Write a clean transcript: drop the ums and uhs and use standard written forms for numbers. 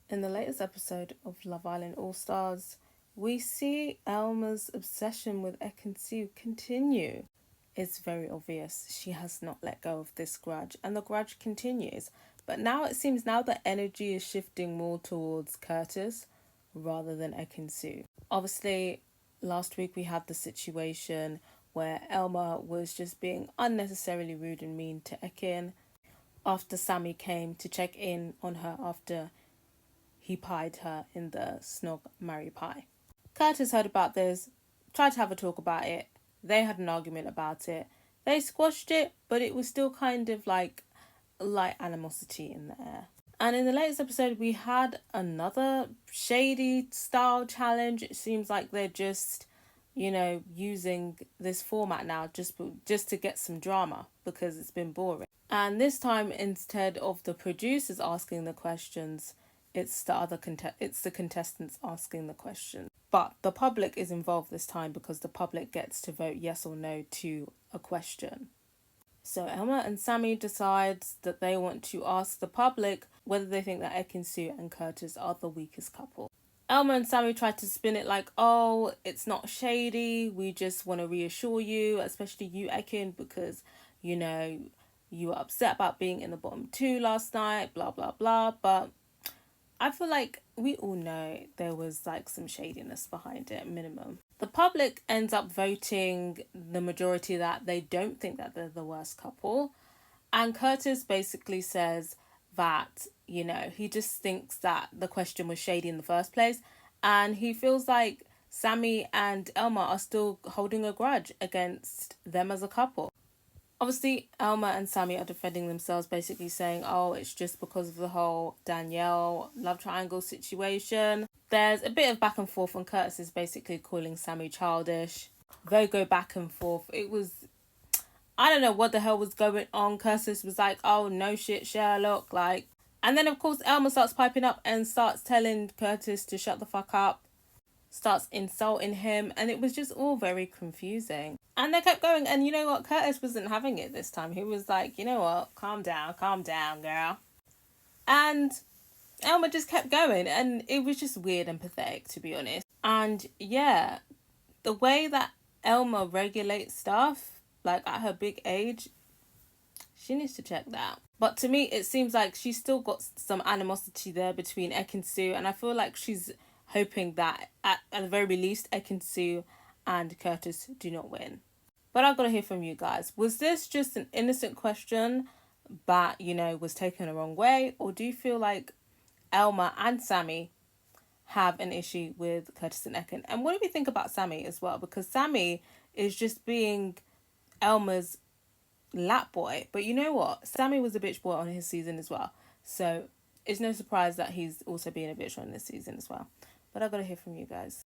In the latest episode of Love Island All Stars, we see Elma's obsession with Ekin-Su continue. It's very obvious she has not let go of this grudge, and the grudge continues. But now it seems the energy is shifting more towards Curtis rather than Ekin-Su. Obviously, last week we had the situation where Elma was just being unnecessarily rude and mean to Ekin after Sammy came to check in on her after he pied her in the snog marry pie. Curtis heard about this, tried to have a talk about it. They had an argument about it. They squashed it, but it was still kind of like light animosity in the air. And in the latest episode, we had another shady style challenge. It seems like they're just, using this format now just to get some drama because it's been boring. And this time, instead of the producers asking the questions, it's the contestants asking the question. But the public is involved this time because the public gets to vote yes or no to a question. So Elma and Sammy decides that they want to ask the public whether they think that Ekin-Su and Curtis are the weakest couple. Elma and Sammy try to spin it like, oh, it's not shady. We just want to reassure you, especially you, Ekin, because, you were upset about being in the bottom two last night, blah, blah, blah. But I feel like we all know there was like some shadiness behind it, minimum. The public ends up voting the majority that they don't think that they're the worst couple. And Curtis basically says that, he just thinks that the question was shady in the first place. And he feels like Sammy and Elma are still holding a grudge against them as a couple. Obviously, Elma and Sammy are defending themselves, basically saying, oh, it's just because of the whole Danielle love triangle situation. There's a bit of back and forth, and Curtis is basically calling Sammy childish. They go back and forth. It was, I don't know what the hell was going on. Curtis was like, oh, no shit, Sherlock. And then, of course, Elma starts piping up and starts telling Curtis to shut the fuck up. Starts insulting him, and it was just all very confusing. And they kept going, and you know what? Curtis wasn't having it this time. He was like, you know what? Calm down, girl. And Elma just kept going, and it was just weird and pathetic, to be honest. And yeah, the way that Elma regulates stuff, like at her big age, she needs to check that. But to me, it seems like she's still got some animosity there between Ekin-Su, and I feel like she's hoping that at the very least Ekin-Su and Curtis do not win. But I've got to hear from you guys. Was this just an innocent question that, was taken the wrong way? Or do you feel like Elma and Sammy have an issue with Curtis and Ekin? And what do we think about Sammy as well? Because Sammy is just being Elma's lap boy. But you know what? Sammy was a bitch boy on his season as well. So it's no surprise that he's also being a bitch on this season as well. But I've got to hear from you guys.